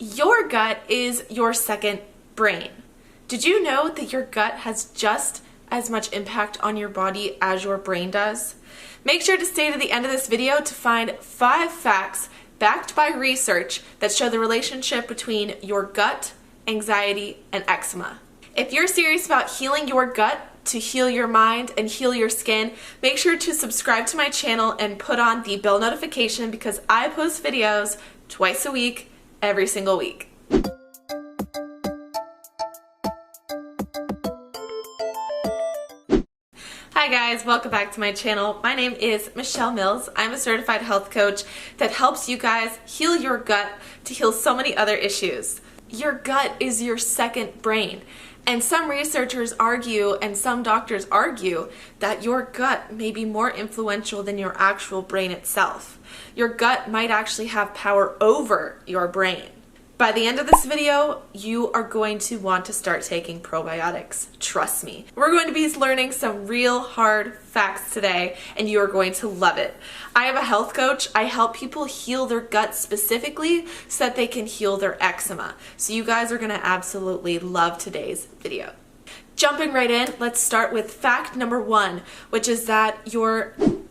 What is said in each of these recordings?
Your gut is your second brain. Did you know that your gut has just as much impact on your body as your brain does? Make sure to stay to the end of this video to find 5 facts backed by research that show the relationship between your gut, anxiety, and eczema. If you're serious about healing your gut to heal your mind and heal your skin, make sure to subscribe to my channel and put on the bell notification because I post videos twice a week, every single week. Hi guys, welcome back to my channel. My name is Michelle Mills. I'm a certified health coach that helps you guys heal your gut to heal so many other issues. Your gut is your second brain. And some researchers argue and some doctors argue that your gut may be more influential than your actual brain itself. Your gut might actually have power over your brain. By the end of this video, you are going to want to start taking probiotics. Trust me. We're going to be learning some real hard facts today, and you are going to love it. I am a health coach. I help people heal their gut specifically so that they can heal their eczema. So you guys are going to absolutely love today's video. Jumping right in, let's start with fact number 1, which is that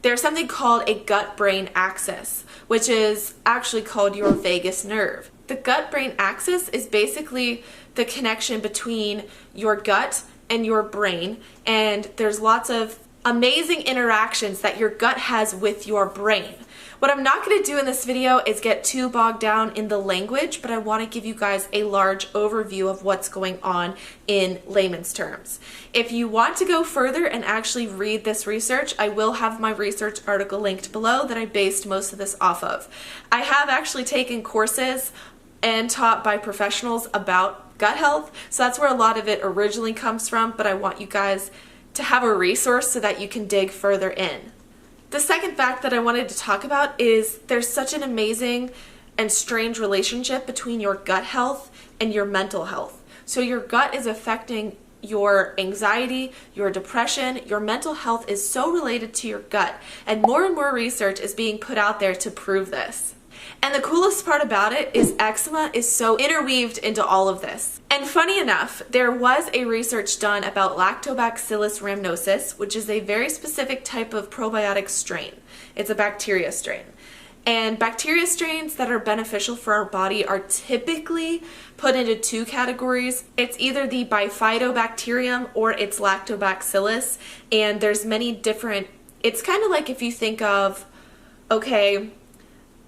there's something called a gut-brain axis, which is actually called your vagus nerve. The gut-brain axis is basically the connection between your gut and your brain, and there's lots of amazing interactions that your gut has with your brain. What I'm not going to do in this video is get too bogged down in the language, but I want to give you guys a large overview of what's going on in layman's terms. If you want to go further and actually read this research, I will have my research article linked below that I based most of this off of. I have actually taken courses and taught by professionals about gut health, so that's where a lot of it originally comes from, but I want you guys to have a resource so that you can dig further in. The second fact that I wanted to talk about is there's such an amazing and strange relationship between your gut health and your mental health. So your gut is affecting your anxiety, your depression, your mental health is so related to your gut, and more research is being put out there to prove this. And the coolest part about it is eczema is so interweaved into all of this. And funny enough, there was a research done about Lactobacillus rhamnosus, which is a very specific type of probiotic strain. It's a bacteria strain. And bacteria strains that are beneficial for our body are typically put into 2 categories. It's either the bifidobacterium or it's lactobacillus. And there's many different, it's kind of like if you think of, okay,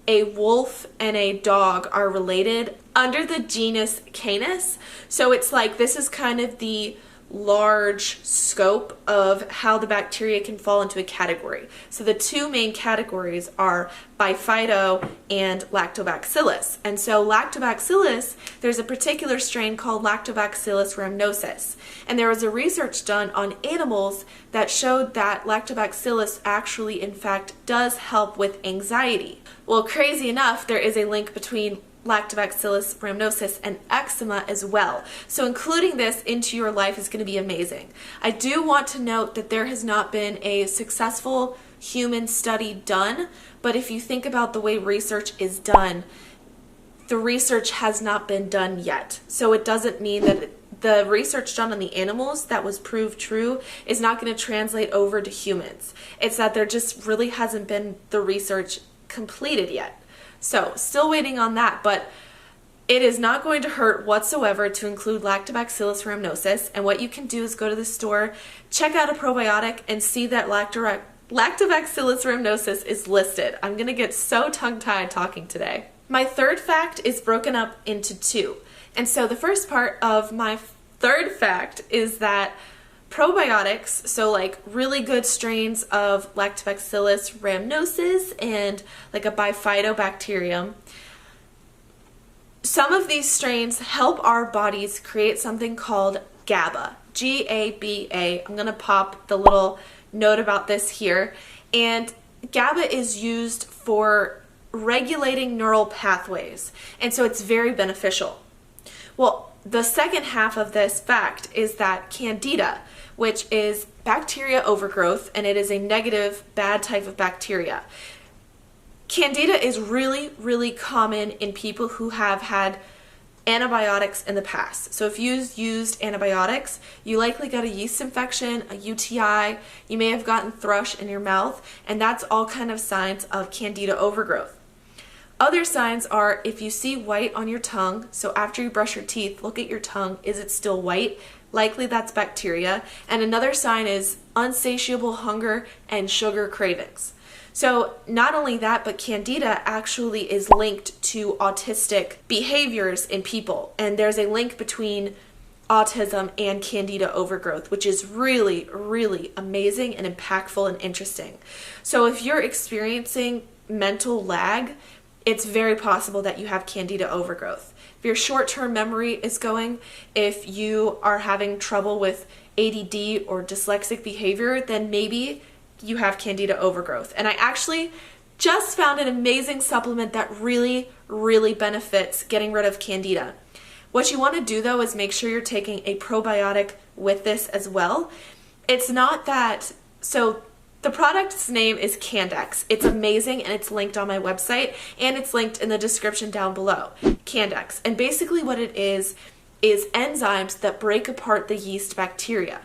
a wolf and a dog are related under the genus Canis. So it's like this is kind of the large scope of how the bacteria can fall into a category. So the 2 main categories are bifido and lactobacillus. And so lactobacillus, there's a particular strain called Lactobacillus rhamnosus. And there was a research done on animals that showed that lactobacillus actually in fact does help with anxiety. Well, crazy enough, there is a link between Lactobacillus rhamnosus and eczema as well. So including this into your life is going to be amazing. I do want to note that there has not been a successful human study done, but if you think about the way research is done, the research has not been done yet. So it doesn't mean that the research done on the animals that was proved true is not going to translate over to humans. It's that there just really hasn't been the research completed yet. So, still waiting on that, but it is not going to hurt whatsoever to include Lactobacillus rhamnosus, and what you can do is go to the store, check out a probiotic, and see that Lactobacillus rhamnosus is listed. I'm going to get so tongue-tied talking today. My third fact is broken up into 2. And so the first part of my third fact is that probiotics, so like really good strains of Lactobacillus rhamnosus and like a bifidobacterium, some of these strains help our bodies create something called GABA, G-A-B-A. I'm going to pop the little note about this here. And GABA is used for regulating neural pathways, and so it's very beneficial. Well, the second half of this fact is that Candida, which is bacteria overgrowth, and it is a negative, bad type of bacteria. Candida is really, really common in people who have had antibiotics in the past. So if you used antibiotics, you likely got a yeast infection, a UTI, you may have gotten thrush in your mouth, and that's all kind of signs of Candida overgrowth. Other signs are if you see white on your tongue, so after you brush your teeth, look at your tongue, is it still white? Likely that's bacteria. And another sign is unsatiable hunger and sugar cravings. So not only that, but Candida actually is linked to autistic behaviors in people. And there's a link between autism and Candida overgrowth, which is really, really amazing and impactful and interesting. So if you're experiencing mental lag, it's very possible that you have Candida overgrowth. If your short-term memory is going, if you are having trouble with ADD or dyslexic behavior, then maybe you have Candida overgrowth. And I actually just found an amazing supplement that really, really benefits getting rid of Candida. What you want to do though is make sure you're taking a probiotic with this as well. It's not that, so the product's name is Candex. It's amazing and it's linked on my website and it's linked in the description down below. Candex. And basically what it is enzymes that break apart the yeast bacteria.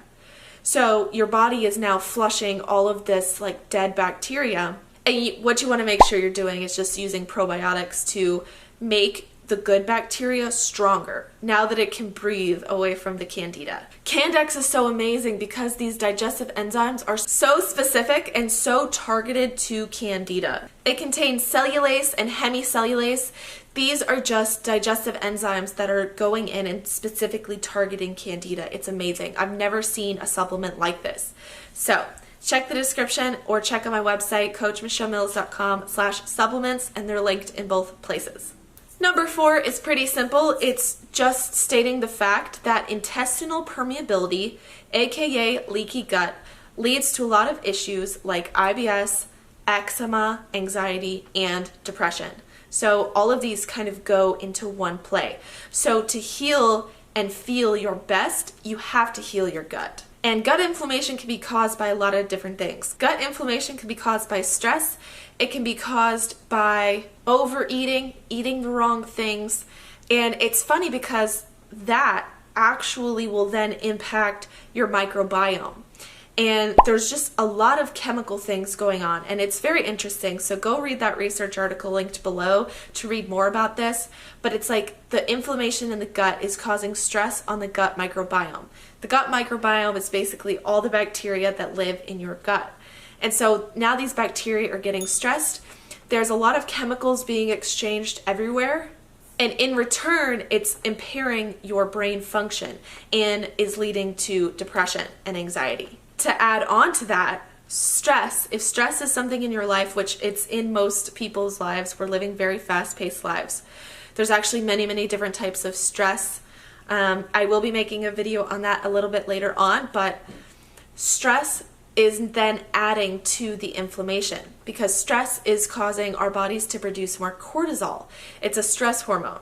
So your body is now flushing all of this like dead bacteria. And what you want to make sure you're doing is just using probiotics to make the good bacteria stronger now that it can breathe away from the Candida. Candex is so amazing because these digestive enzymes are so specific and so targeted to Candida. It contains cellulase and hemicellulase. These are just digestive enzymes that are going in and specifically targeting Candida. It's amazing. I've never seen a supplement like this. So check the description or check out my website, coachmichellmills.com/supplements, and they're linked in both places. Number 4 is pretty simple. It's just stating the fact that intestinal permeability, aka leaky gut, leads to a lot of issues like IBS, eczema, anxiety, and depression. So all of these kind of go into one play. So to heal and feel your best, you have to heal your gut. And gut inflammation can be caused by a lot of different things. Gut inflammation can be caused by stress. It can be caused by overeating, eating the wrong things. And it's funny because that actually will then impact your microbiome. And there's just a lot of chemical things going on, and it's very interesting. So go read that research article linked below to read more about this. But it's like the inflammation in the gut is causing stress on the gut microbiome. The gut microbiome is basically all the bacteria that live in your gut. And so now these bacteria are getting stressed. There's a lot of chemicals being exchanged everywhere. And in return, it's impairing your brain function and is leading to depression and anxiety. To add on to that, stress. If stress is something in your life, which it's in most people's lives, we're living very fast-paced lives. There's actually many, many different types of stress. I will be making a video on that a little bit later on, but stress is then adding to the inflammation because stress is causing our bodies to produce more cortisol. It's a stress hormone.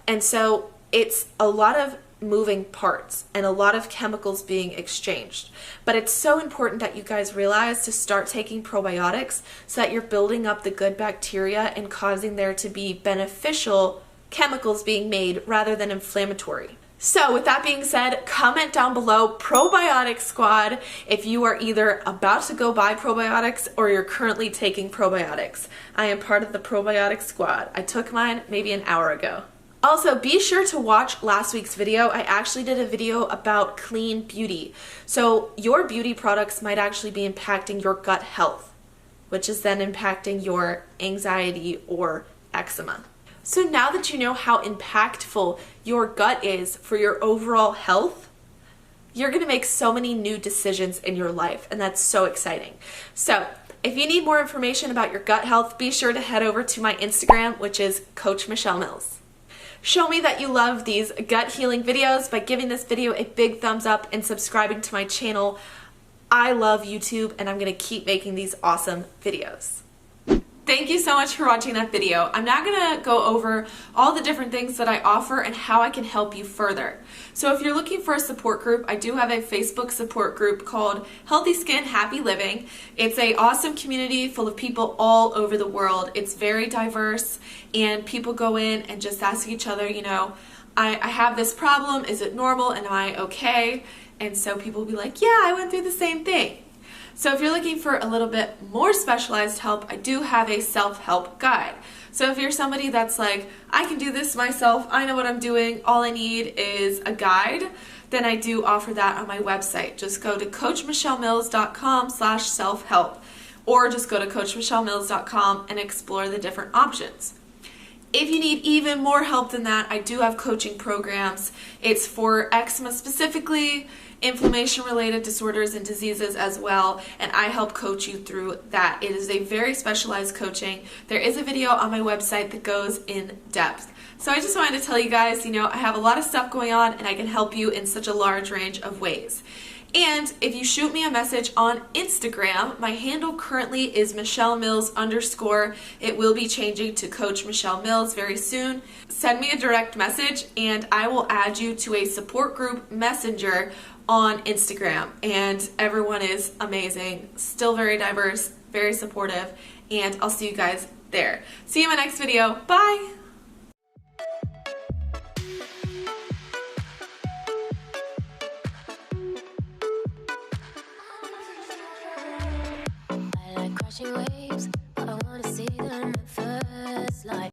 And so it's a lot of moving parts and a lot of chemicals being exchanged. But it's so important that you guys realize to start taking probiotics so that you're building up the good bacteria and causing there to be beneficial chemicals being made rather than inflammatory. So with that being said, comment down below probiotic squad if you are either about to go buy probiotics or you're currently taking probiotics. I am part of the probiotic squad. I took mine maybe an hour ago. Also, be sure to watch last week's video. I actually did a video about clean beauty. So your beauty products might actually be impacting your gut health, which is then impacting your anxiety or eczema. So now that you know how impactful your gut is for your overall health, you're gonna make so many new decisions in your life, and that's so exciting. So if you need more information about your gut health, be sure to head over to my Instagram, which is Coach Michelle Mills. Show me that you love these gut healing videos by giving this video a big thumbs up and subscribing to my channel. I love YouTube and I'm gonna keep making these awesome videos. Thank you so much for watching that video. I'm now gonna go over all the different things that I offer and how I can help you further. So if you're looking for a support group, I do have a Facebook support group called Healthy Skin, Happy Living. It's an awesome community full of people all over the world. It's very diverse, and people go in and just ask each other, you know, I have this problem, is it normal, and am I okay? And so people will be like, yeah, I went through the same thing. So if you're looking for a little bit more specialized help, I do have a self-help guide. So if you're somebody that's like, I can do this myself, I know what I'm doing, all I need is a guide, then I do offer that on my website. Just go to coachmichellmills.com/self-help, or just go to coachmichellmills.com and explore the different options. If you need even more help than that, I do have coaching programs. It's for eczema specifically, inflammation-related disorders and diseases as well, and I help coach you through that. It is a very specialized coaching. There is a video on my website that goes in depth. So I just wanted to tell you guys, you know, I have a lot of stuff going on and I can help you in such a large range of ways. And if you shoot me a message on Instagram, my handle currently is @MichelleMills_. It will be changing to Coach Michelle Mills very soon. Send me a direct message and I will add you to a support group messenger on Instagram. And everyone is amazing, still very diverse, very supportive, and I'll see you guys there. See you in my next video. Bye! Crashing